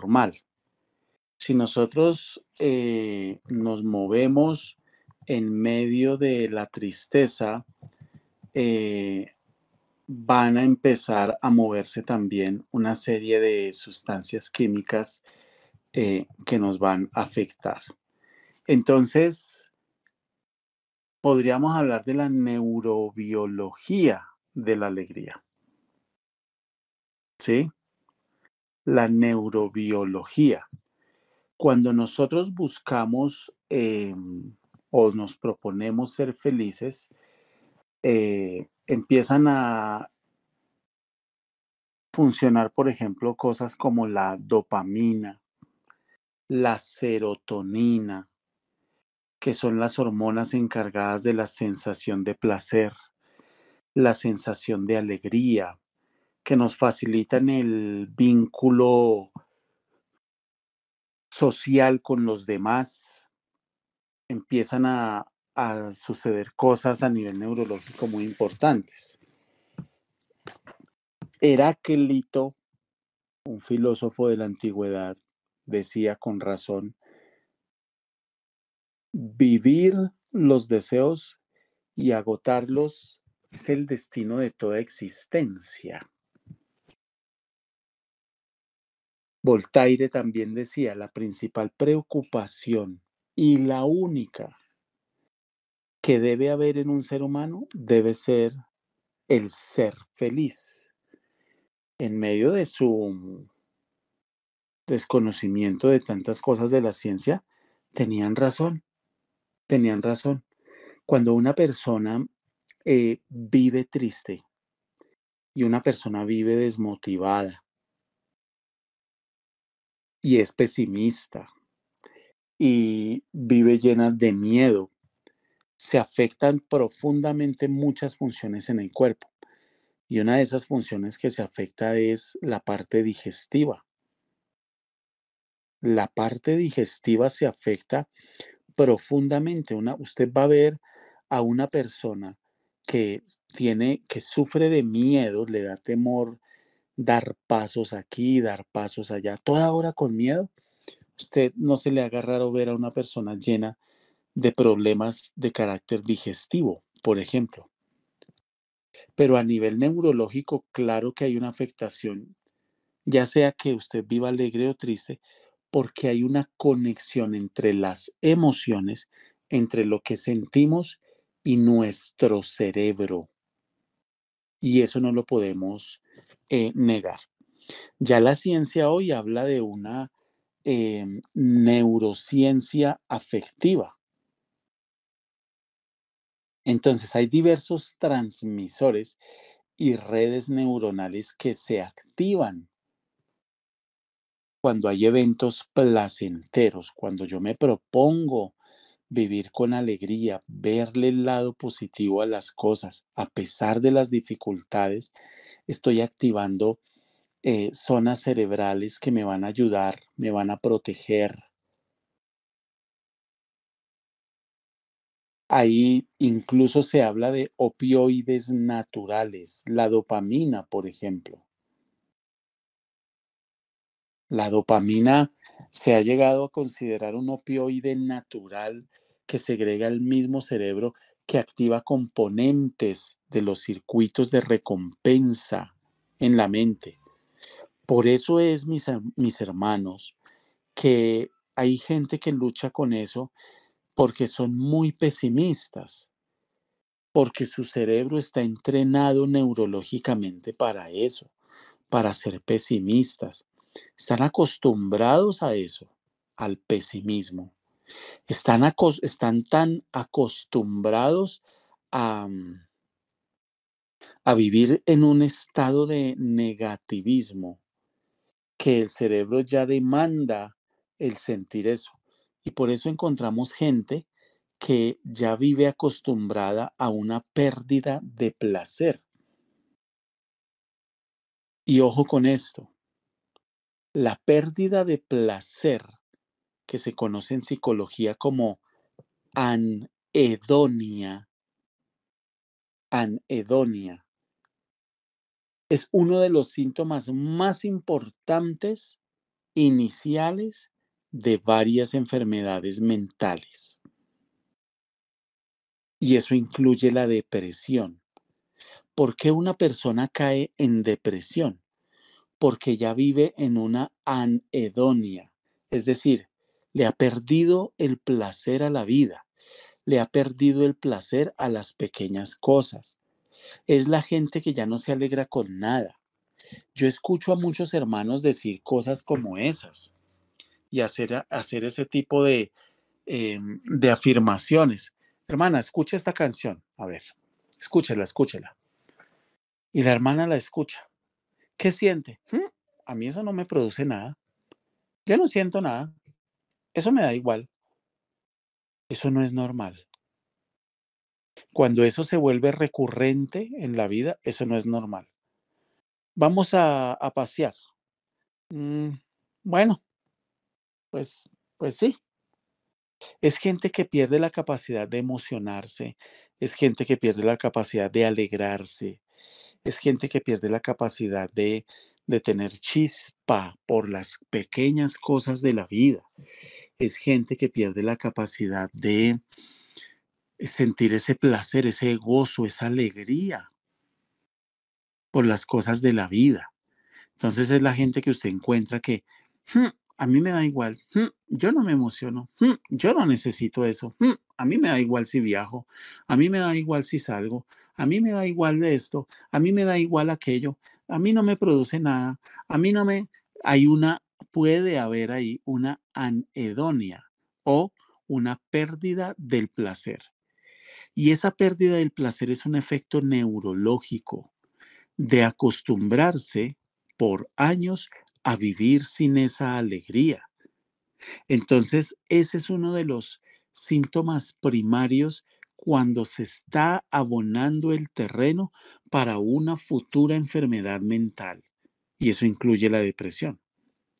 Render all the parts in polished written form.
normal. Si nosotros nos movemos en medio de la tristeza, eh, van a empezar a moverse también una serie de sustancias químicas que nos van a afectar. Entonces, podríamos hablar de la neurobiología de la alegría, ¿sí? La neurobiología. Cuando nosotros buscamos o nos proponemos ser felices, empiezan a funcionar, por ejemplo, cosas como la dopamina, la serotonina, que son las hormonas encargadas de la sensación de placer, la sensación de alegría, que nos facilitan el vínculo social con los demás. Empiezan a suceder cosas a nivel neurológico muy importantes. Heráclito, un filósofo de la antigüedad, decía con razón: vivir los deseos y agotarlos es el destino de toda existencia. Voltaire también decía: la principal preocupación y la única que debe haber en un ser humano debe ser el ser feliz. En medio de su desconocimiento de tantas cosas de la ciencia, tenían razón, tenían razón. Cuando una persona vive triste y una persona vive desmotivada y es pesimista y vive llena de miedo, se afectan profundamente muchas funciones en el cuerpo. Y una de esas funciones que se afecta es la parte digestiva. La parte digestiva se afecta profundamente. Usted va a ver a una persona que sufre de miedo, le da temor dar pasos aquí, dar pasos allá, toda hora con miedo. Usted no se le haga raro ver a una persona llena de problemas de carácter digestivo, por ejemplo. Pero a nivel neurológico, claro que hay una afectación, ya sea que usted viva alegre o triste, porque hay una conexión entre las emociones, entre lo que sentimos y nuestro cerebro. Y eso no lo podemos negar. Ya la ciencia hoy habla de una neurociencia afectiva. Entonces hay diversos transmisores y redes neuronales que se activan cuando hay eventos placenteros, cuando yo me propongo vivir con alegría, verle el lado positivo a las cosas, a pesar de las dificultades, estoy activando zonas cerebrales que me van a ayudar, me van a proteger. Ahí incluso se habla de opioides naturales, la dopamina, por ejemplo. La dopamina se ha llegado a considerar un opioide natural que segrega el mismo cerebro, que activa componentes de los circuitos de recompensa en la mente. Por eso es, mis hermanos, que hay gente que lucha con eso porque son muy pesimistas, porque su cerebro está entrenado neurológicamente para eso, para ser pesimistas. Están acostumbrados a eso, al pesimismo. Están tan acostumbrados a, a vivir en un estado de negativismo que el cerebro ya demanda el sentir eso. Y por eso encontramos gente que ya vive acostumbrada a una pérdida de placer. Y ojo con esto, la pérdida de placer, que se conoce en psicología como anedonia, anedonia, es uno de los síntomas más importantes iniciales de varias enfermedades mentales. Y eso incluye la depresión. ¿Por qué una persona cae en depresión? Porque ya vive en una anedonia, es decir, le ha perdido el placer a la vida, le ha perdido el placer a las pequeñas cosas. Es la gente que ya no se alegra con nada. Yo escucho a muchos hermanos decir cosas como esas y hacer ese tipo de afirmaciones. Hermana, escucha esta canción. A ver, escúchela, escúchela. Y la hermana la escucha. ¿Qué siente? A mí eso no me produce nada. Yo no siento nada. Eso me da igual. Eso no es normal. Cuando eso se vuelve recurrente en la vida, eso no es normal. Vamos a pasear. Mm, bueno, pues, pues sí. Es gente que pierde la capacidad de emocionarse. Es gente que pierde la capacidad de alegrarse. Es gente que pierde la capacidad de tener chispa por las pequeñas cosas de la vida. Es gente que pierde la capacidad de sentir ese placer, ese gozo, esa alegría por las cosas de la vida. Entonces es la gente que usted encuentra que "Hmm, a mí me da igual, yo no me emociono, yo no necesito eso, a mí me da igual si viajo, a mí me da igual si salgo, a mí me da igual de esto, a mí me da igual aquello, a mí no me produce nada, a mí no me... Hay una, puede haber ahí una anedonia o una pérdida del placer. Y esa pérdida del placer es un efecto neurológico de acostumbrarse por años a vivir sin esa alegría. Entonces, ese es uno de los síntomas primarios cuando se está abonando el terreno para una futura enfermedad mental. Y eso incluye la depresión.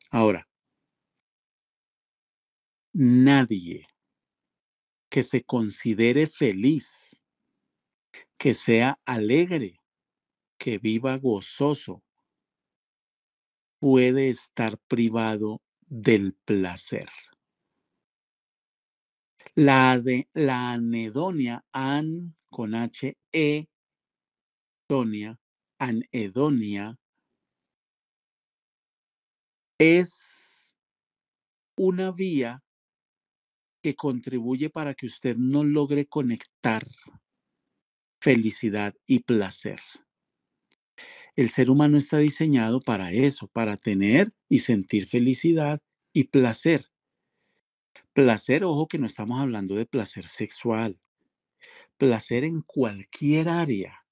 Ahora, nadie que se considere feliz, que sea alegre, que viva gozoso, puede estar privado del placer. La anedonia, con H, tonia, anedonia, es una vía que contribuye para que usted no logre conectar felicidad y placer. El ser humano está diseñado para eso, para tener y sentir felicidad y placer. Placer, ojo que no estamos hablando de placer sexual, placer en cualquier área,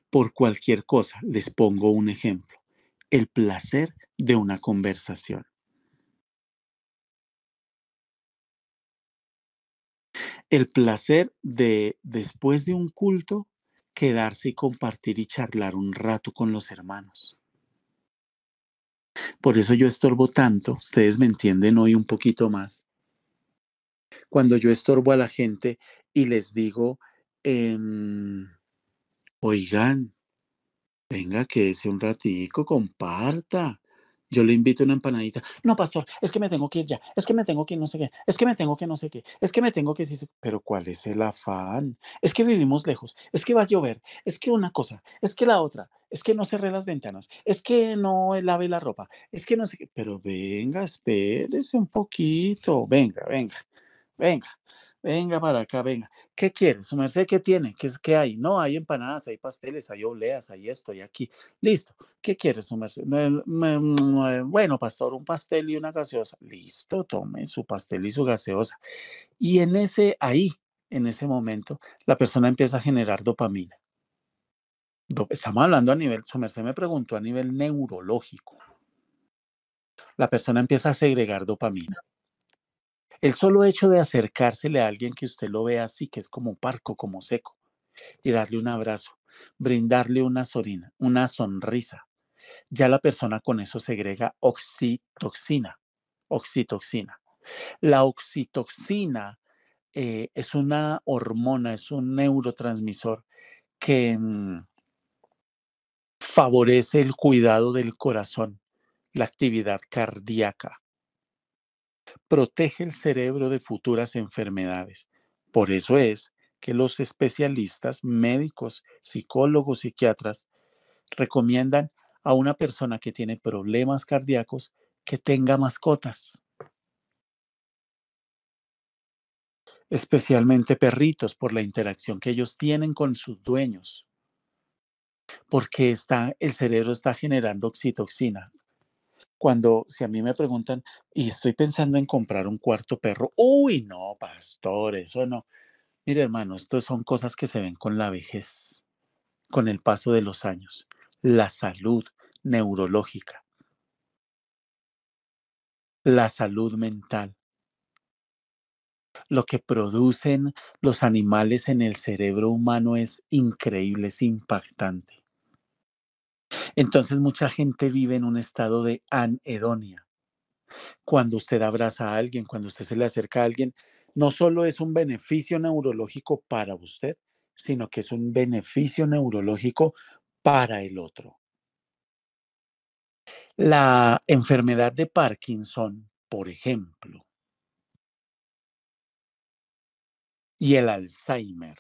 por cualquier cosa. Les pongo un ejemplo. El placer de una conversación. El placer de, después de un culto, quedarse y compartir y charlar un rato con los hermanos. Por eso yo estorbo tanto, ustedes me entienden hoy un poquito más, cuando yo estorbo a la gente y les digo, oigan, venga, quédese un ratico, comparta. Yo le invito una empanadita. No, pastor, es que me tengo que ir ya. Es que me tengo que ir no sé qué. Es que me tengo que no sé qué. Es que me tengo que sí. Pero ¿cuál es el afán? Es que vivimos lejos. Es que va a llover. Es que una cosa. Es que la otra. Es que no cerré las ventanas. Es que no lave la ropa. Es que no sé qué. Pero venga, espérese un poquito. Venga, venga. Venga, venga para acá, venga. ¿Qué quiere? Su merced, ¿qué tiene? ¿Qué hay? No, hay empanadas, hay pasteles, hay obleas, hay esto, hay aquí. Listo. ¿Qué quiere, su merced? Bueno, pastor, un pastel y una gaseosa. Listo, tome su pastel y su gaseosa. Y en ese momento, la persona empieza a generar dopamina. Estamos hablando a nivel, su merced me preguntó a nivel neurológico. La persona empieza a segregar dopamina. El solo hecho de acercársele a alguien que usted lo ve así, que es como parco, como seco, y darle un abrazo, brindarle una sonrisa, ya la persona con eso segrega oxitoxina. Oxitoxina. La oxitoxina es una hormona, es un neurotransmisor que favorece el cuidado del corazón, la actividad cardíaca. protege el cerebro de futuras enfermedades. Por eso es que los especialistas, médicos, psicólogos, psiquiatras, recomiendan a una persona que tiene problemas cardíacos que tenga mascotas, especialmente perritos, por la interacción que ellos tienen con sus dueños, porque el cerebro está generando oxitocina. Cuando, si a mí me preguntan, y estoy pensando en comprar un cuarto perro, uy, no, pastor, eso no. Mire, hermano, esto son cosas que se ven con la vejez, con el paso de los años. La salud neurológica, la salud mental, lo que producen los animales en el cerebro humano es increíble, es impactante. Entonces mucha gente vive en un estado de anedonia. Cuando usted abraza a alguien, cuando usted se le acerca a alguien, no solo es un beneficio neurológico para usted, sino que es un beneficio neurológico para el otro. La enfermedad de Parkinson, por ejemplo, y el Alzheimer,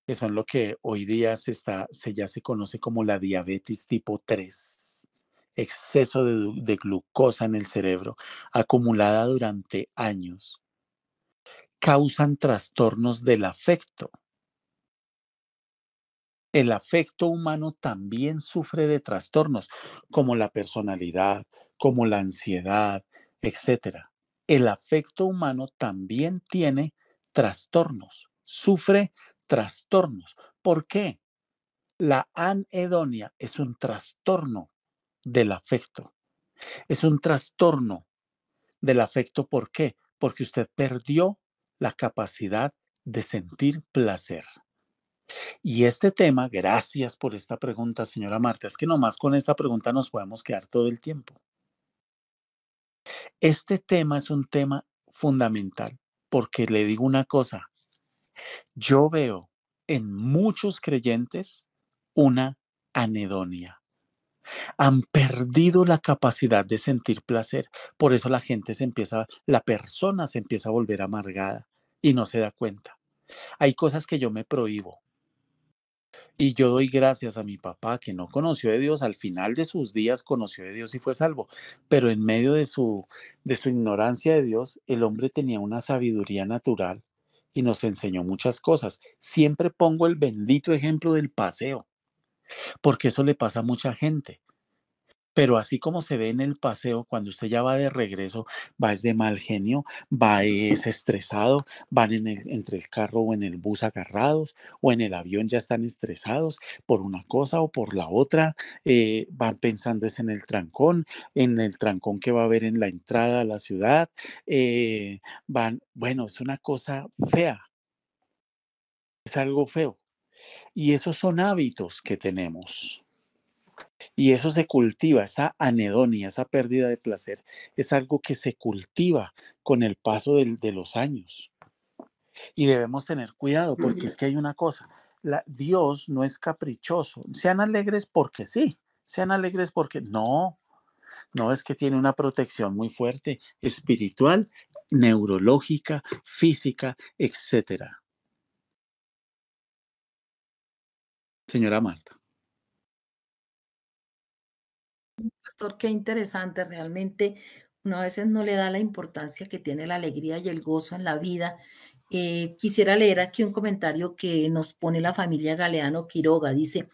que son lo que hoy día ya se conoce como la diabetes tipo 3, exceso de glucosa en el cerebro, acumulada durante años, causan trastornos del afecto. El afecto humano también sufre de trastornos, como la personalidad, como la ansiedad, etcétera. El afecto humano también tiene trastornos, sufre trastornos. ¿Por qué? La anedonia es un trastorno del afecto. Es un trastorno del afecto. ¿Por qué? Porque usted perdió la capacidad de sentir placer. Y este tema, gracias por esta pregunta, señora Marta, es que nomás con esta pregunta nos podemos quedar todo el tiempo. Este tema es un tema fundamental porque le digo una cosa, yo veo en muchos creyentes una anedonia. Han perdido la capacidad de sentir placer. Por eso la persona se empieza a volver amargada y no se da cuenta. Hay cosas que yo me prohíbo. Y yo doy gracias a mi papá que no conoció de Dios, al final de sus días conoció de Dios y fue salvo, pero en medio de su ignorancia de Dios, el hombre tenía una sabiduría natural y nos enseñó muchas cosas. Siempre pongo el bendito ejemplo del paseo, porque eso le pasa a mucha gente. Pero así como se ve en el paseo, cuando usted ya va de regreso, va es de mal genio, va es estresado, van entre el carro o en el bus agarrados, o en el avión ya están estresados por una cosa o por la otra, van pensando es en el trancón que va a haber en la entrada a la ciudad, bueno, es una cosa fea, es algo feo. Y esos son hábitos que tenemos. Y eso se cultiva, esa anedonia, esa pérdida de placer, es algo que se cultiva con el paso de los años. Y debemos tener cuidado porque es que hay una cosa, Dios no es caprichoso. Sean alegres porque sí, sean alegres porque no, no es que tiene una protección muy fuerte, espiritual, neurológica, física, etcétera. Señora Marta. Pastor, qué interesante. Realmente uno a veces no le da la importancia que tiene la alegría y el gozo en la vida. Quisiera leer aquí un comentario que nos pone la familia Galeano Quiroga. Dice,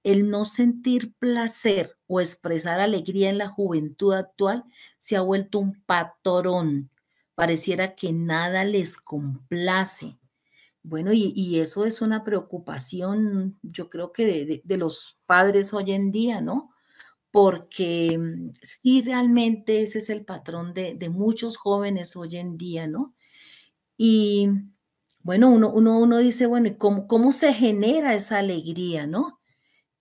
el no sentir placer o expresar alegría en la juventud actual se ha vuelto un patrón. Pareciera que nada les complace. Bueno, y eso es una preocupación, yo creo que de los padres hoy en día, ¿no? Porque sí, realmente ese es el patrón de muchos jóvenes hoy en día, ¿no? Y bueno, uno dice, bueno, ¿y cómo se genera esa alegría, no?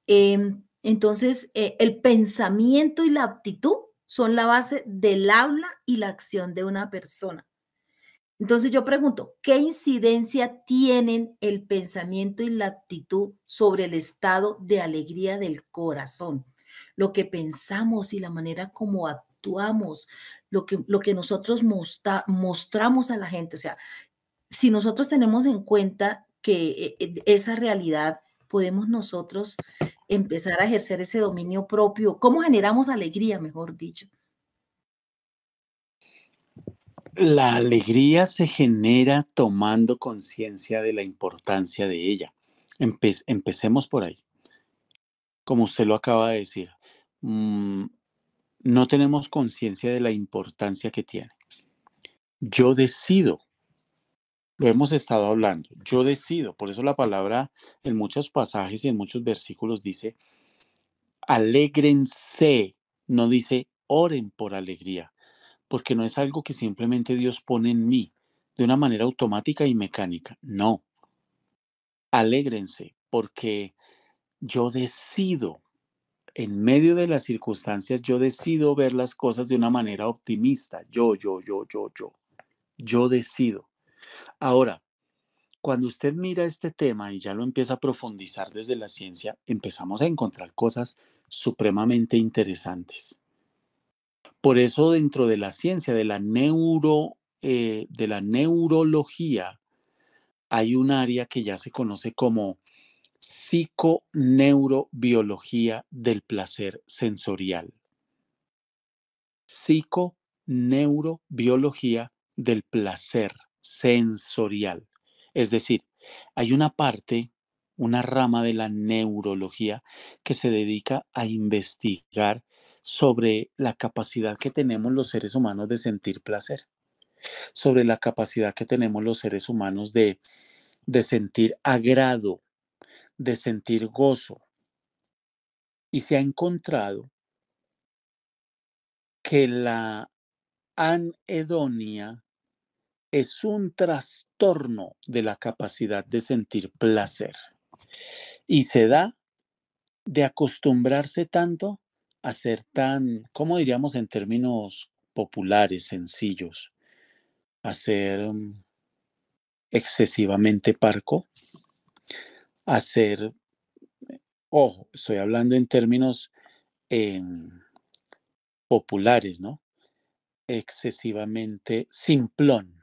Entonces, el pensamiento y la actitud son la base del habla y la acción de una persona. Entonces yo pregunto, ¿qué incidencia tienen el pensamiento y la actitud sobre el estado de alegría del corazón? Lo que pensamos y la manera como actuamos, lo que nosotros mostramos a la gente. O sea, si nosotros tenemos en cuenta que esa realidad, podemos nosotros empezar a ejercer ese dominio propio. ¿Cómo generamos alegría, mejor dicho? La alegría se genera tomando conciencia de la importancia de ella. Empecemos por ahí. Como usted lo acaba de decir, mm, no tenemos conciencia de la importancia que tiene. Yo decido, lo hemos estado hablando, yo decido, por eso la palabra en muchos pasajes y en muchos versículos dice, alégrense, no dice oren por alegría, porque no es algo que simplemente Dios pone en mí de una manera automática y mecánica, no, alégrense, porque yo decido, en medio de las circunstancias, yo decido ver las cosas de una manera optimista, yo decido. Ahora, cuando usted mira este tema y ya lo empieza a profundizar desde la ciencia, empezamos a encontrar cosas supremamente interesantes. Por eso dentro de la ciencia de la neurología, hay un área que ya se conoce como psiconeurobiología del placer sensorial. Psiconeurobiología del placer sensorial. Es decir, hay una parte, una rama de la neurología que se dedica a investigar sobre la capacidad que tenemos los seres humanos de sentir placer, sobre la capacidad que tenemos los seres humanos de sentir agrado, de sentir gozo. Y se ha encontrado que la anedonia es un trastorno de la capacidad de sentir placer y se da de acostumbrarse tanto a ser tan, ¿cómo diríamos en términos populares, sencillos? A ser excesivamente parco, a ser, ojo, estoy hablando en términos em, populares, ¿no? Excesivamente simplón.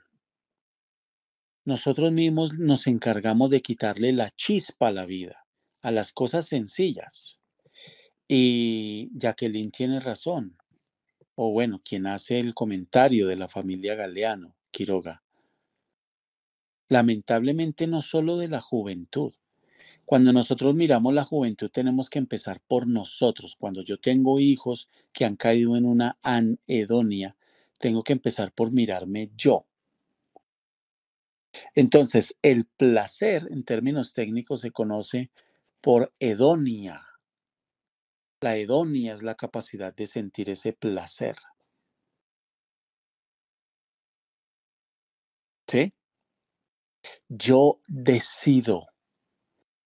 Nosotros mismos nos encargamos de quitarle la chispa a la vida, a las cosas sencillas. Y Jacqueline tiene razón, o bueno, quien hace el comentario de la familia Galeano, Quiroga. Lamentablemente no solo de la juventud. Cuando nosotros miramos la juventud tenemos que empezar por nosotros. Cuando yo tengo hijos que han caído en una anedonia, tengo que empezar por mirarme yo. Entonces, el placer en términos técnicos se conoce por hedonia. La hedonia es la capacidad de sentir ese placer. ¿Sí? Yo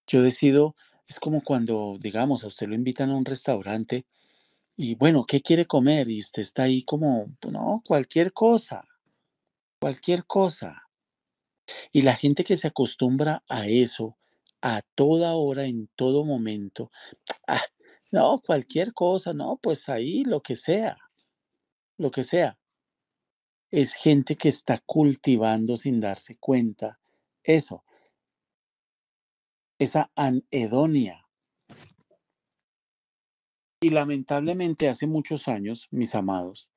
yo decido, es como cuando, digamos, a usted lo invitan a un restaurante y bueno, ¿qué quiere comer? Y usted está ahí como, no, cualquier cosa. Y la gente que se acostumbra a eso, a toda hora, en todo momento, ah, no, cualquier cosa, no, pues ahí lo que sea. Es gente que está cultivando sin darse cuenta eso, esa anedonia. Y lamentablemente hace muchos años, mis amados,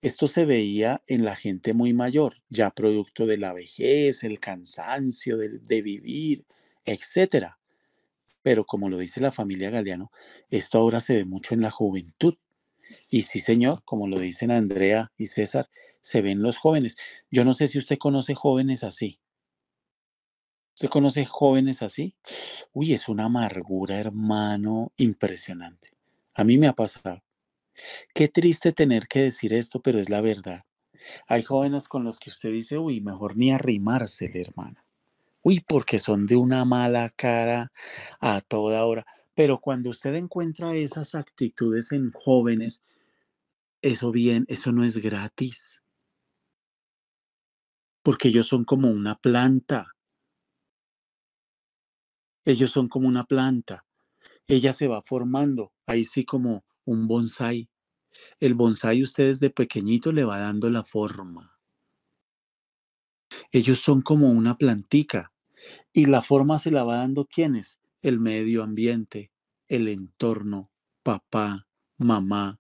esto se veía en la gente muy mayor, ya producto de la vejez, el cansancio de vivir, etcétera. Pero como lo dice la familia Galeano, esto ahora se ve mucho en la juventud. Y sí, señor, como lo dicen Andrea y César, se ven los jóvenes. Yo no sé si usted conoce jóvenes así. ¿Usted conoce jóvenes así? Uy, es una amargura, hermano, impresionante. A mí me ha pasado. Qué triste tener que decir esto, pero es la verdad. Hay jóvenes con los que usted dice, uy, mejor ni arrimársele, hermano. Uy, porque son de una mala cara a toda hora. Pero cuando usted encuentra esas actitudes en jóvenes, eso bien, eso no es gratis, porque ellos son como una planta. Ellos son como una planta. Ella se va formando, ahí sí como un bonsái. El bonsái usted desde pequeñito le va dando la forma. Ellos son como una plantica y la forma se la va dando ¿quiénes? El medio ambiente, el entorno, papá, mamá.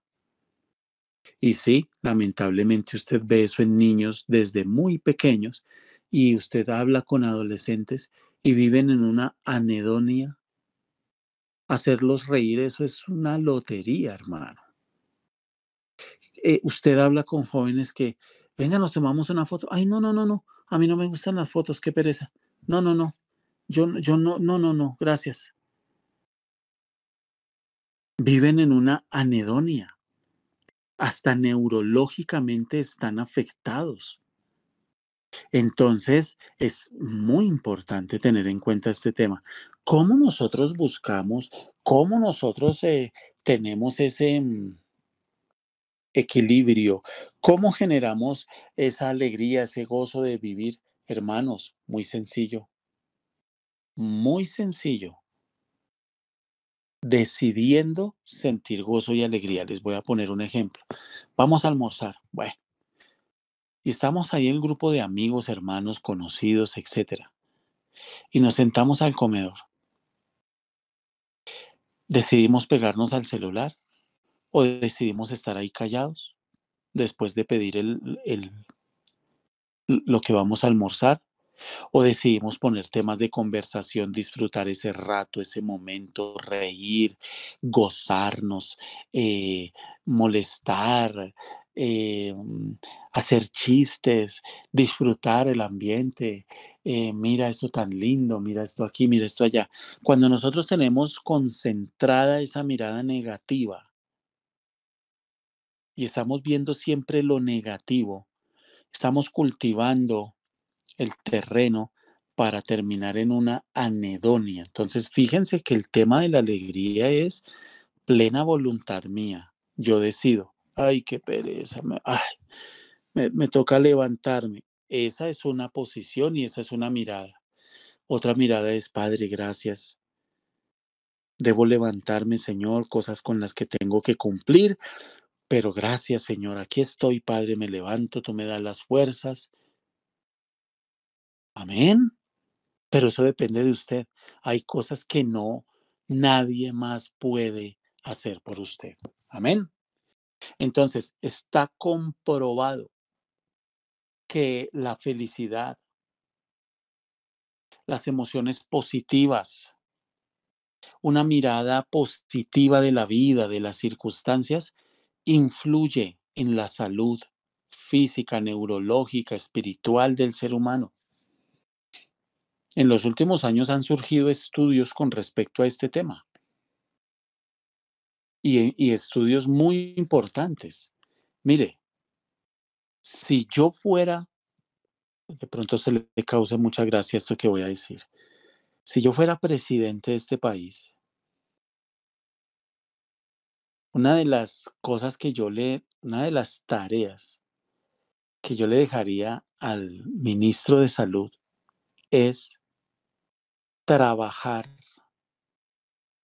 Y sí, lamentablemente usted ve eso en niños desde muy pequeños y usted habla con adolescentes y viven en una anedonia. Hacerlos reír, eso es una lotería, hermano. Usted habla con jóvenes que, venga, nos tomamos una foto. Ay, no, no, no, no, a mí no me gustan las fotos, qué pereza. No, no, no, yo no, no, no, no, gracias. Viven en una anedonia, hasta neurológicamente están afectados. Entonces, es muy importante tener en cuenta este tema. ¿Cómo nosotros buscamos, cómo nosotros tenemos ese equilibrio? ¿Cómo generamos esa alegría, ese gozo de vivir? Hermanos, muy sencillo, muy sencillo. Decidiendo sentir gozo y alegría. Les voy a poner un ejemplo. Vamos a almorzar. Bueno, y estamos ahí el grupo de amigos, hermanos, conocidos, etcétera. Y nos sentamos al comedor. ¿Decidimos pegarnos al celular o decidimos estar ahí callados después de pedir lo que vamos a almorzar? ¿O decidimos poner temas de conversación, disfrutar ese rato, ese momento, reír, gozarnos, eh, molestar, eh, mm, hacer chistes, disfrutar el ambiente? Mira esto tan lindo, mira esto aquí, mira esto allá. Cuando nosotros tenemos concentrada esa mirada negativa y estamos viendo siempre lo negativo, estamos cultivando el terreno para terminar en una anedonia. Entonces, fíjense que el tema de la alegría es plena voluntad mía. Yo decido, ay, qué pereza, me toca levantarme. Esa es una posición y esa es una mirada. Otra mirada es, Padre, gracias. Debo levantarme, Señor, cosas con las que tengo que cumplir, pero gracias, Señor. Aquí estoy, Padre, me levanto, tú me das las fuerzas. Amén. Pero eso depende de usted. Hay cosas que no, nadie más puede hacer por usted. Amén. Entonces, está comprobado que la felicidad, las emociones positivas, una mirada positiva de la vida, de las circunstancias, influye en la salud física, neurológica, espiritual del ser humano. En los últimos años han surgido estudios con respecto a este tema. Y estudios muy importantes. Mire, si yo fuera, de pronto se le cause mucha gracia esto que voy a decir. Si yo fuera presidente de este país, una de las tareas que yo le dejaría al ministro de Salud es trabajar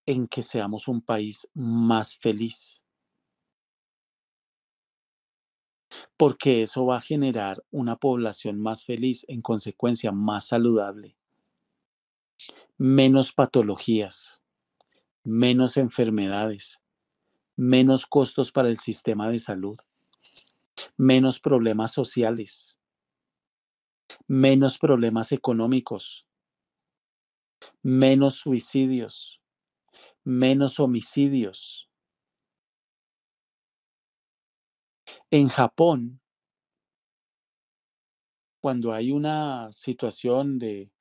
en que seamos un país más feliz, porque eso va a generar una población más feliz, en consecuencia más saludable, menos patologías, menos enfermedades, menos costos para el sistema de salud, menos problemas sociales, menos problemas económicos, menos suicidios, menos homicidios. En Japón, cuando hay una situación de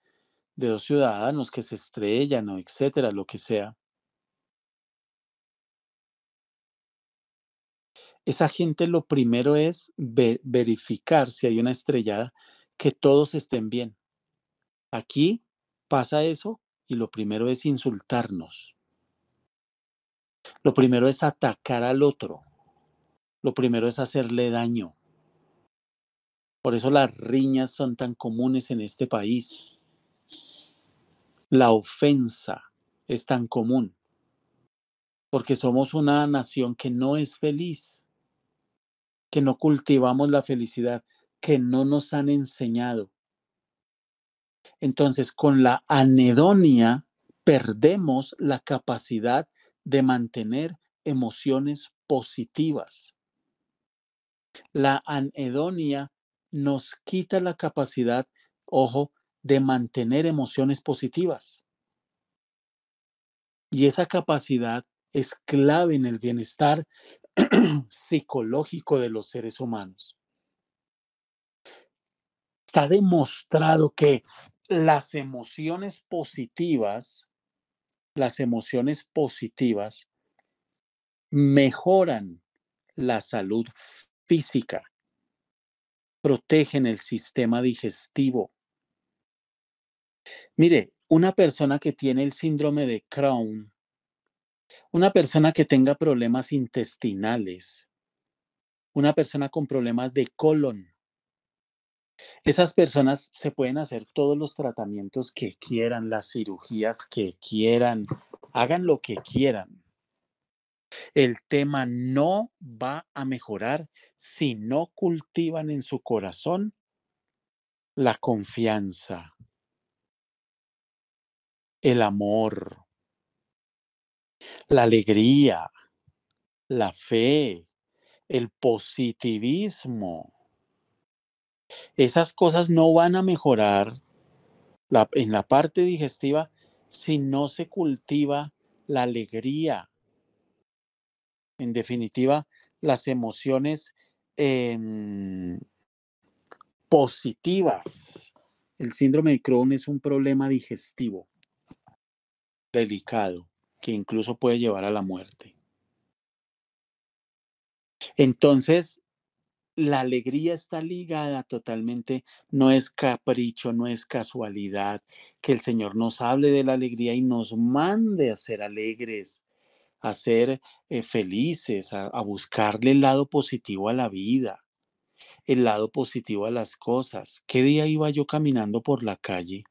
dos ciudadanos que se estrellan o etcétera, lo que sea, esa gente lo primero es verificar si hay una estrellada, que todos estén bien. Aquí pasa eso y lo primero es insultarnos. Lo primero es atacar al otro. Lo primero es hacerle daño. Por eso las riñas son tan comunes en este país. La ofensa es tan común, porque somos una nación que no es feliz. que no cultivamos la felicidad, que no nos han enseñado. Entonces, con la anedonia perdemos la capacidad de mantener emociones positivas. La anedonia nos quita la capacidad, ojo, de mantener emociones positivas. Y esa capacidad es clave en el bienestar psicológico de los seres humanos. Está demostrado que las emociones positivas, las emociones positivas mejoran la salud física, protegen el sistema digestivo. Mire, una persona que tiene el síndrome de Crohn, una persona que tenga problemas intestinales, una persona con problemas de colon, esas personas se pueden hacer todos los tratamientos que quieran, las cirugías que quieran, hagan lo que quieran. El tema no va a mejorar si no cultivan en su corazón la confianza, el amor, la alegría, la fe, el positivismo. Esas cosas no van a mejorar en la parte digestiva si no se cultiva la alegría. En definitiva, las emociones em, positivas. El síndrome de Crohn es un problema digestivo delicado que incluso puede llevar a la muerte. Entonces, la alegría está ligada totalmente, no es capricho, no es casualidad, que el Señor nos hable de la alegría y nos mande a ser alegres, a ser felices, a buscarle el lado positivo a la vida, el lado positivo a las cosas. ¿Qué día iba yo caminando por la calle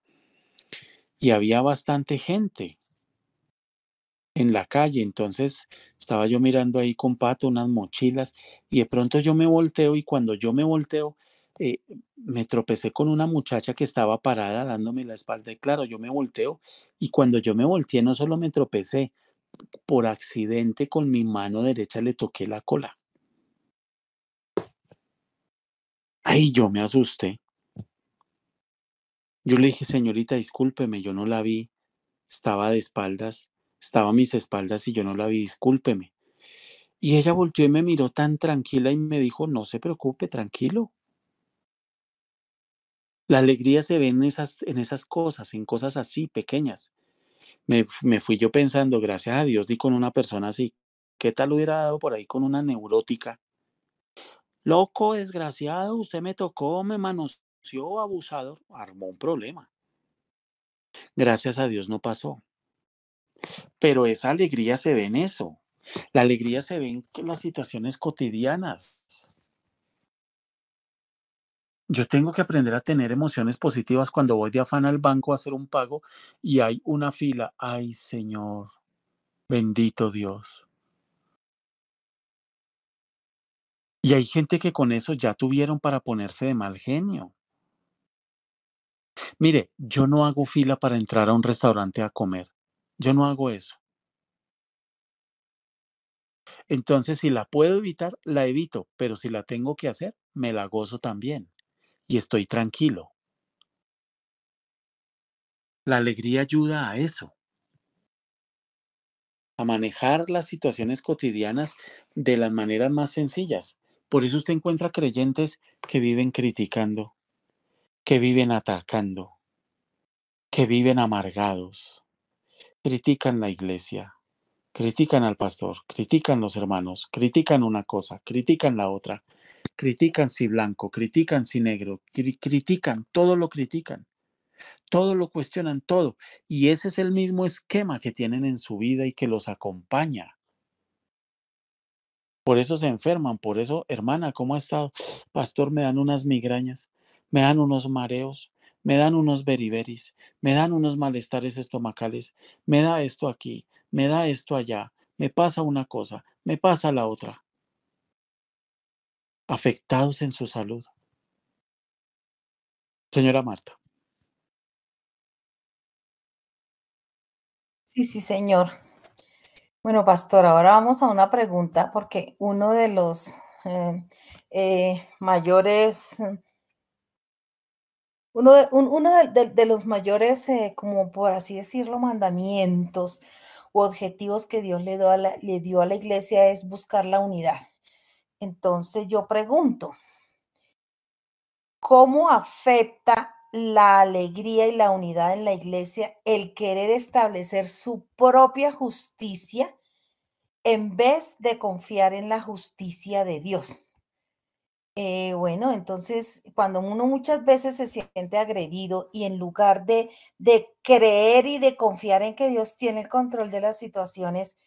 y había bastante gente en la calle? Entonces estaba yo mirando ahí con Pato unas mochilas y de pronto yo me volteo y cuando yo me volteo, eh, me tropecé con una muchacha que estaba parada dándome la espalda y claro, yo me volteo y cuando yo me volteé no solo me tropecé, por accidente con mi mano derecha le toqué la cola. Ay, yo me asusté. Yo le dije, señorita, discúlpeme, yo no la vi, estaba de espaldas, estaba a mis espaldas y yo no la vi, discúlpeme. Y ella volteó y me miró tan tranquila y me dijo, no se preocupe, tranquilo. La alegría se ve en esas cosas, en cosas así pequeñas. Me fui yo pensando, gracias a Dios di con una persona así. ¿Qué tal hubiera dado por ahí con una neurótica? Loco, desgraciado, usted me tocó, me manoseó, abusador. Armó un problema. Gracias a Dios no pasó. Pero esa alegría se ve en eso. La alegría se ve en las situaciones cotidianas. Yo tengo que aprender a tener emociones positivas cuando voy de afán al banco a hacer un pago y hay una fila. Ay, Señor, bendito Dios. Y hay gente que con eso ya tuvieron para ponerse de mal genio. Mire, yo no hago fila para entrar a un restaurante a comer. Yo no hago eso. Entonces, si la puedo evitar, la evito, pero si la tengo que hacer, me la gozo también y estoy tranquilo. La alegría ayuda a eso, a manejar las situaciones cotidianas de las maneras más sencillas. Por eso usted encuentra creyentes que viven criticando, que viven atacando, que viven amargados, critican la iglesia, critican al pastor, critican los hermanos, critican una cosa, critican la otra, critican si blanco, critican si negro, critican, todo lo critican, todo lo cuestionan, todo. Y ese es el mismo esquema que tienen en su vida y que los acompaña. Por eso se enferman, por eso, hermana, ¿cómo ha estado? Pastor, me dan unas migrañas, me dan unos mareos, me dan unos beriberis, me dan unos malestares estomacales, me da esto aquí, me da esto allá, me pasa una cosa, me pasa la otra. afectados en su salud. Señora Marta. Sí, sí, señor. Bueno, pastor, ahora vamos a una pregunta, porque uno de los eh, mayores, uno de los mayores, como por así decirlo, mandamientos u objetivos que Dios le dio a la iglesia es buscar la unidad. Entonces yo pregunto, ¿cómo afecta la alegría y la unidad en la iglesia el querer establecer su propia justicia en vez de confiar en la justicia de Dios? Bueno, entonces cuando uno muchas veces se siente agredido y en lugar de creer y de confiar en que Dios tiene el control de las situaciones,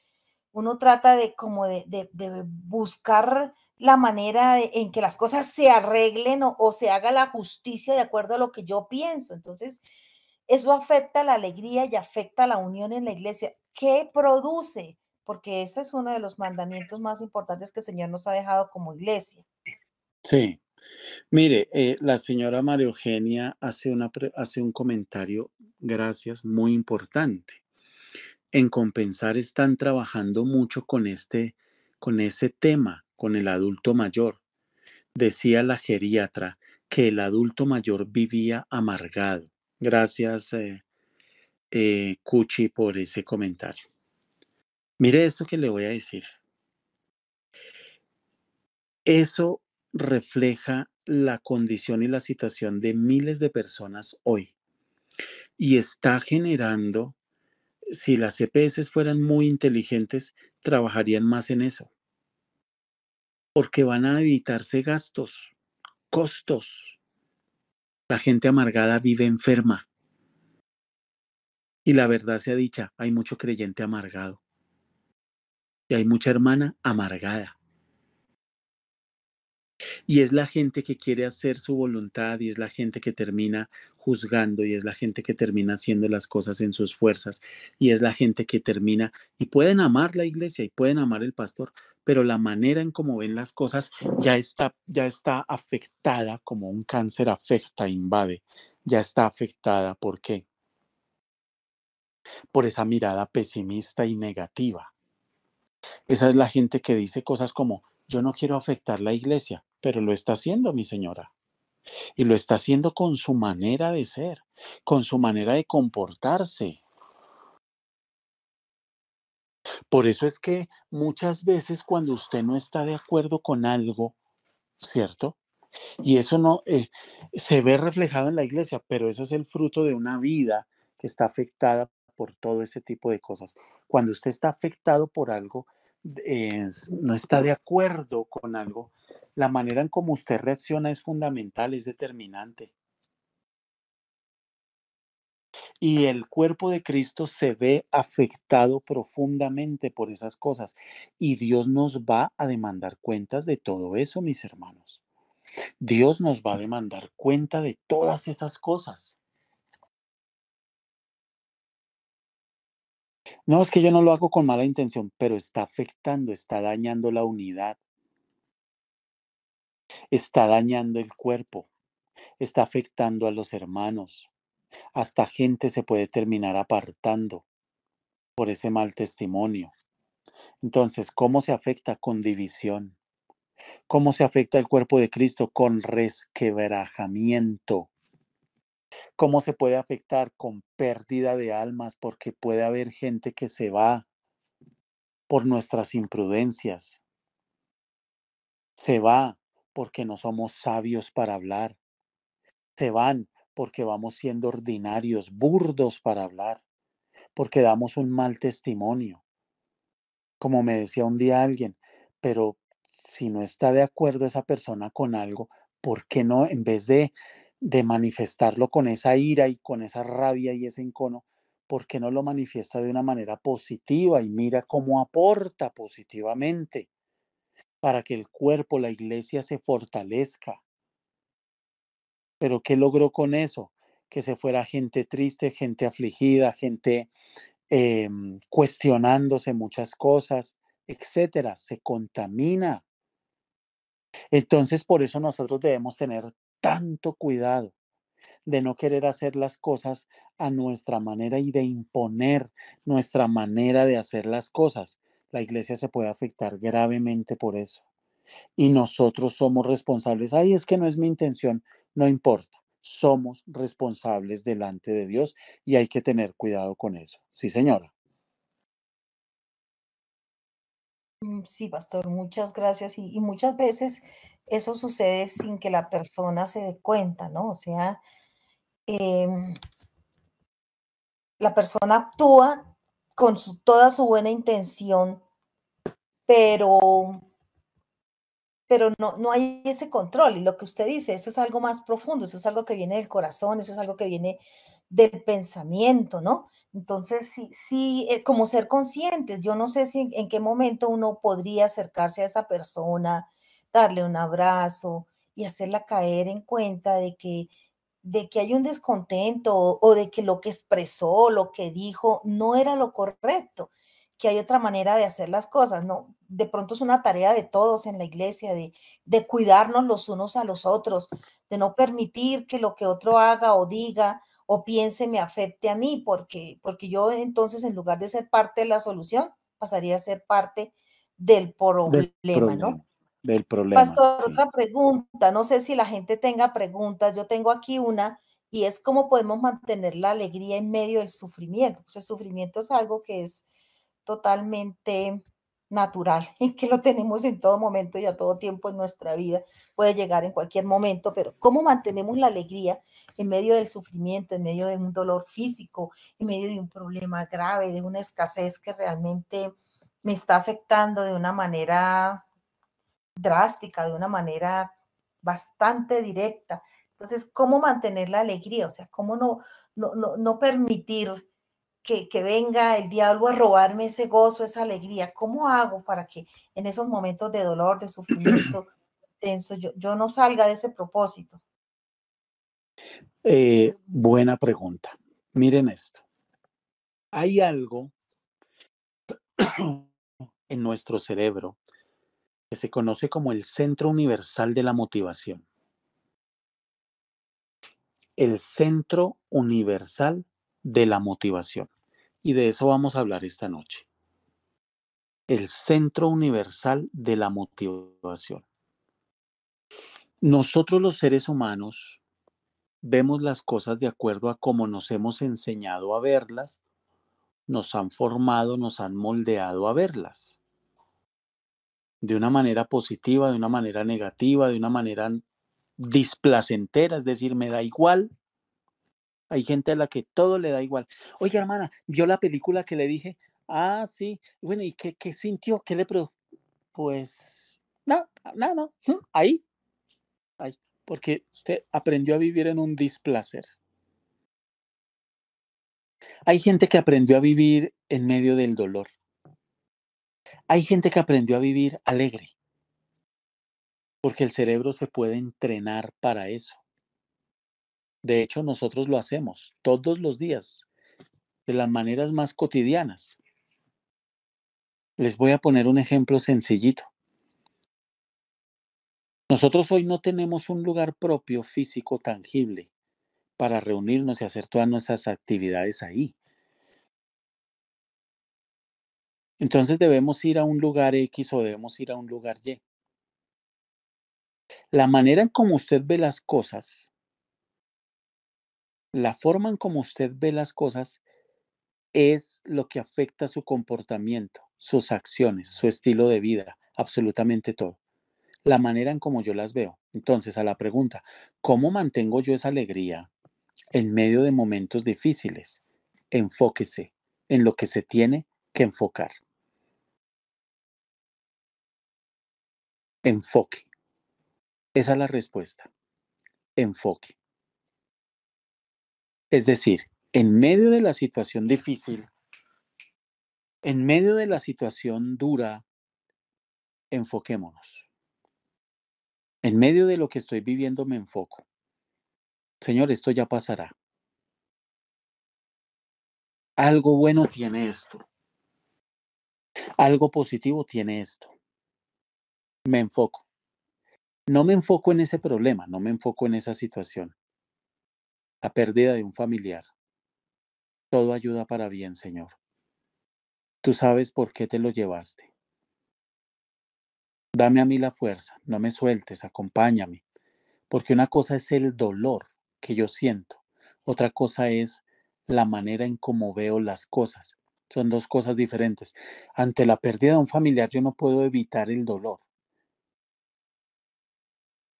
uno trata de como de buscar la manera en que las cosas se arreglen o se haga la justicia de acuerdo a lo que yo pienso. Entonces, eso afecta la alegría y afecta la unión en la iglesia. ¿Qué produce? Porque ese es uno de los mandamientos más importantes que el Señor nos ha dejado como iglesia. Sí, mire, la señora María Eugenia hace un comentario, gracias, muy importante. En Compensar están trabajando mucho con ese tema, con el adulto mayor. Decía la geriatra que el adulto mayor vivía amargado. Gracias, Cuchi, por ese comentario. Mire esto que le voy a decir. Eso refleja la condición y la situación de miles de personas hoy y está generando, si las EPS fueran muy inteligentes, trabajarían más en eso, porque van a evitarse gastos, costos. La gente amargada vive enferma y la verdad sea dicha, hay mucho creyente amargado y hay mucha hermana amargada. Y es la gente que quiere hacer su voluntad y es la gente que termina juzgando y es la gente que termina haciendo las cosas en sus fuerzas y es la gente que termina y pueden amar la iglesia y pueden amar el pastor, pero la manera en cómo ven las cosas ya está afectada como un cáncer afecta, invade, ya está afectada. ¿Por qué? Por esa mirada pesimista y negativa. Esa es la gente que dice cosas como, yo no quiero afectar la iglesia, pero lo está haciendo mi señora. Y lo está haciendo con su manera de ser, con su manera de comportarse. Por eso es que muchas veces cuando usted no está de acuerdo con algo, ¿cierto? Y eso no se ve reflejado en la iglesia, pero eso es el fruto de una vida que está afectada por todo ese tipo de cosas. Cuando usted está afectado por algo, no está de acuerdo con algo, la manera en cómo usted reacciona es fundamental, es determinante. Y el cuerpo de Cristo se ve afectado profundamente por esas cosas. Y Dios nos va a demandar cuentas de todo eso, mis hermanos. Dios nos va a demandar cuenta de todas esas cosas. No es que yo no lo hago con mala intención, pero está afectando, está dañando la unidad, está dañando el cuerpo, está afectando a los hermanos. Hasta gente se puede terminar apartando por ese mal testimonio. Entonces, ¿cómo se afecta? Con división. ¿Cómo se afecta el cuerpo de Cristo? Con resquebrajamiento. ¿Cómo se puede afectar? Con pérdida de almas, porque puede haber gente que se va por nuestras imprudencias, se va porque no somos sabios para hablar, se van porque vamos siendo ordinarios, burdos para hablar, porque damos un mal testimonio. Como me decía un día alguien, pero si no está de acuerdo esa persona con algo, ¿por qué no, en vez de manifestarlo con esa ira y con esa rabia y ese encono, por qué no lo manifiesta de una manera positiva y mira cómo aporta positivamente para que el cuerpo, la iglesia se fortalezca? Pero ¿qué logró con eso? Que se fuera gente triste, gente afligida, gente cuestionándose muchas cosas, etcétera. Se contamina. Entonces, por eso nosotros debemos tener tanto cuidado de no querer hacer las cosas a nuestra manera y de imponer nuestra manera de hacer las cosas. La iglesia se puede afectar gravemente por eso. Y nosotros somos responsables. Ay, es que no es mi intención. No importa. Somos responsables delante de Dios y hay que tener cuidado con eso. Sí, señora. Sí, pastor, muchas gracias. Y muchas veces eso sucede sin que la persona se dé cuenta, ¿no? O sea, em, la persona actúa con toda su buena intención, pero no hay ese control. Y lo que usted dice, eso es algo más profundo, eso es algo que viene del corazón, eso es algo que viene del pensamiento, ¿no? Entonces, sí, sí, como ser conscientes, yo no sé si en qué momento uno podría acercarse a esa persona, darle un abrazo y hacerla caer en cuenta de que hay un descontento o de que lo que expresó, lo que dijo, no era lo correcto, que hay otra manera de hacer las cosas, ¿no? De pronto es una tarea de todos en la iglesia, de cuidarnos los unos a los otros, de no permitir que lo que otro haga o diga o piense me afecte a mí, porque yo entonces en lugar de ser parte de la solución, pasaría a ser parte del Del problema, ¿no? problema. Del problema, Pastor, sí. otra pregunta, no sé si la gente tenga preguntas, yo tengo aquí una y es cómo podemos mantener la alegría en medio del sufrimiento. Pues el sufrimiento es algo que es totalmente natural y que lo tenemos en todo momento y a todo tiempo en nuestra vida, puede llegar en cualquier momento, pero ¿cómo mantenemos la alegría en medio del sufrimiento, en medio de un dolor físico, en medio de un problema grave, de una escasez que realmente me está afectando de una manera drástica, de una manera bastante directa? Entonces, ¿cómo mantener la alegría? O sea, ¿cómo no permitir que venga el diablo a robarme ese gozo, esa alegría? ¿Cómo hago para que en esos momentos de dolor, de sufrimiento tenso, yo no salga de ese propósito? Buena pregunta. Miren esto. Hay algo en nuestro cerebro que se conoce como el centro universal de la motivación. El centro universal de la motivación. Y de eso vamos a hablar esta noche. El centro universal de la motivación. Nosotros los seres humanos vemos las cosas de acuerdo a cómo nos hemos enseñado a verlas, nos han formado, nos han moldeado a verlas. De una manera positiva, de una manera negativa, de una manera displacentera, es decir, me da igual. Hay gente a la que todo le da igual. Oiga, hermana, ¿vio la película que le dije? Ah, sí. Bueno, ¿y qué sintió? ¿Qué le produjo? Pues, no, no, no. Ahí, ahí. Porque usted aprendió a vivir en un displacer. Hay gente que aprendió a vivir en medio del dolor. Hay gente que aprendió a vivir alegre, porque el cerebro se puede entrenar para eso. De hecho, nosotros lo hacemos todos los días, de las maneras más cotidianas. Les voy a poner un ejemplo sencillito. Nosotros hoy no tenemos un lugar propio físico tangible para reunirnos y hacer todas nuestras actividades ahí. Entonces debemos ir a un lugar X o debemos ir a un lugar Y. La manera en cómo usted ve las cosas, la forma en cómo usted ve las cosas es lo que afecta su comportamiento, sus acciones, su estilo de vida, absolutamente todo. La manera en cómo yo las veo. Entonces, a la pregunta, ¿cómo mantengo yo esa alegría en medio de momentos difíciles? Enfóquese en lo que se tiene que enfocar. Enfoque. Esa es la respuesta. Enfoque. Es decir, en medio de la situación difícil, en medio de la situación dura, enfoquémonos. En medio de lo que estoy viviendo me enfoco. Señor, esto ya pasará. Algo bueno tiene esto. Algo positivo tiene esto. Me enfoco. No me enfoco en ese problema, no me enfoco en esa situación. La pérdida de un familiar. Todo ayuda para bien, Señor. Tú sabes por qué te lo llevaste. Dame a mí la fuerza, no me sueltes, acompáñame. Porque una cosa es el dolor que yo siento, otra cosa es la manera en cómo veo las cosas. Son dos cosas diferentes. Ante la pérdida de un familiar yo no puedo evitar el dolor.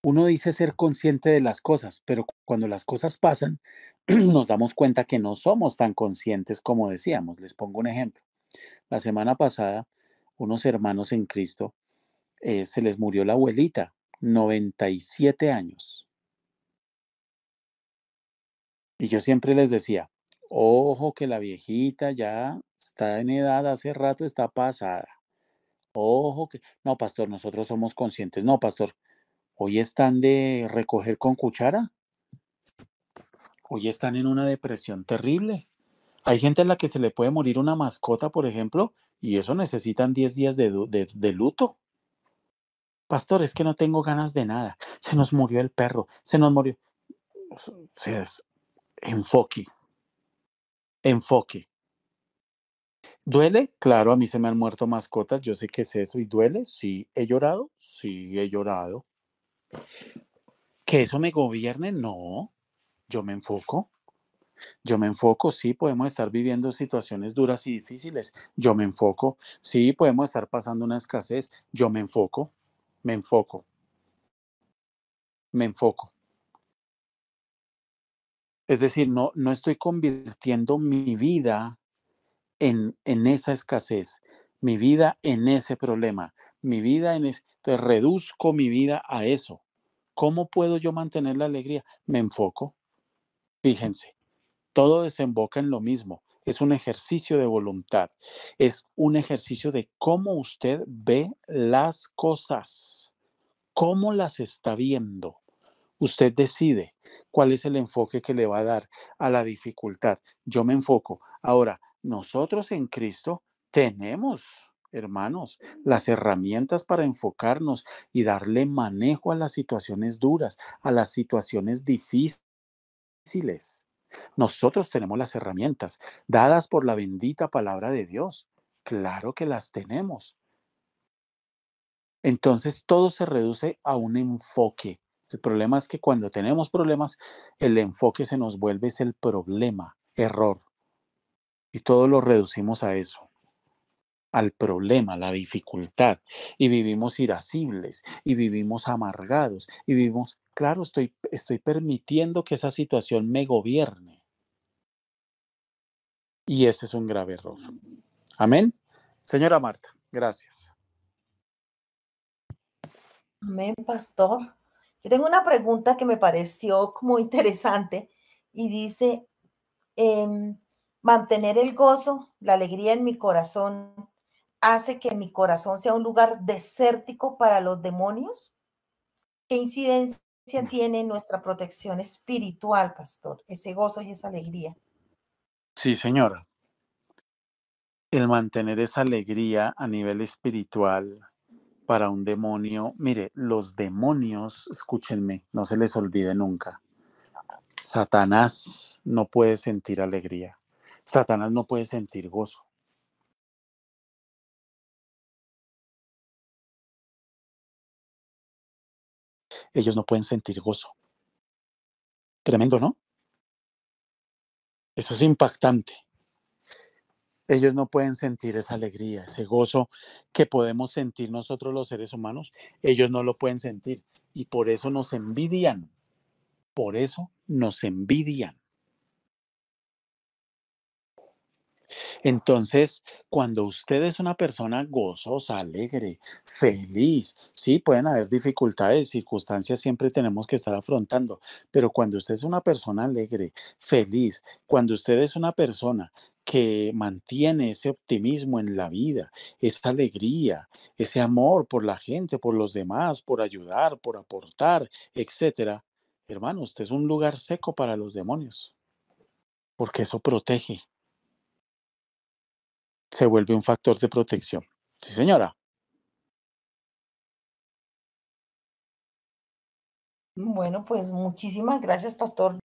Uno dice ser consciente de las cosas, pero cuando las cosas pasan, nos damos cuenta que no somos tan conscientes como decíamos. Les pongo un ejemplo. La semana pasada, unos hermanos en Cristo, se les murió la abuelita, 97 años. Y yo siempre les decía, ojo que la viejita ya está en edad, hace rato está pasada. Ojo que, no, pastor, nosotros somos conscientes. No, pastor, hoy están de recoger con cuchara. Hoy están en una depresión terrible. Hay gente a la que se le puede morir una mascota, por ejemplo, y eso necesitan 10 días de luto. Pastor, es que no tengo ganas de nada. Se nos murió el perro, se nos murió. O sea, enfoque, enfoque. ¿Duele? Claro, a mí se me han muerto mascotas, yo sé qué es eso y duele. Sí, he llorado, sí, he llorado. ¿Que eso me gobierne? No, yo me enfoco. Yo me enfoco, sí, podemos estar viviendo situaciones duras y difíciles. Yo me enfoco, sí, podemos estar pasando una escasez. Yo me enfoco, me enfoco, me enfoco. Es decir, no estoy convirtiendo mi vida en esa escasez, mi vida en ese problema, mi vida en ese... Entonces reduzco mi vida a eso. ¿Cómo puedo yo mantener la alegría? Me enfoco. Fíjense, todo desemboca en lo mismo. Es un ejercicio de voluntad. Es un ejercicio de cómo usted ve las cosas, cómo las está viendo. Usted decide cuál es el enfoque que le va a dar a la dificultad. Yo me enfoco. Ahora, nosotros en Cristo tenemos, hermanos, las herramientas para enfocarnos y darle manejo a las situaciones duras, a las situaciones difíciles. Nosotros tenemos las herramientas dadas por la bendita palabra de Dios. Claro que las tenemos. Entonces todo se reduce a un enfoque. El problema es que cuando tenemos problemas, el enfoque se nos vuelve es el problema, error. Y todo lo reducimos a eso, al problema, la dificultad. Y vivimos irascibles, y vivimos amargados, y vivimos, claro, estoy permitiendo que esa situación me gobierne. Y ese es un grave error. Amén. Señora Marta, gracias. Amén, pastor. Yo tengo una pregunta que me pareció como interesante y dice, em, mantener el gozo, la alegría en mi corazón, hace que mi corazón sea un lugar desértico para los demonios. ¿Qué incidencia tiene en nuestra protección espiritual, pastor? Ese gozo y esa alegría. Sí, señora. El mantener esa alegría a nivel espiritual para un demonio, mire, los demonios, escúchenme, no se les olvide nunca. Satanás no puede sentir alegría. Satanás no puede sentir gozo. Ellos no pueden sentir gozo. Tremendo, ¿no? Eso es impactante. Ellos no pueden sentir esa alegría, ese gozo que podemos sentir nosotros los seres humanos. Ellos no lo pueden sentir y por eso nos envidian. Por eso nos envidian. Entonces, cuando usted es una persona gozosa, alegre, feliz, sí, pueden haber dificultades, circunstancias, siempre tenemos que estar afrontando, pero cuando usted es una persona alegre, feliz, cuando usted es una persona que mantiene ese optimismo en la vida, esa alegría, ese amor por la gente, por los demás, por ayudar, por aportar, etcétera, hermano, usted es un lugar seco para los demonios, porque eso protege, se vuelve un factor de protección. Sí, señora. Bueno, pues muchísimas gracias, pastor.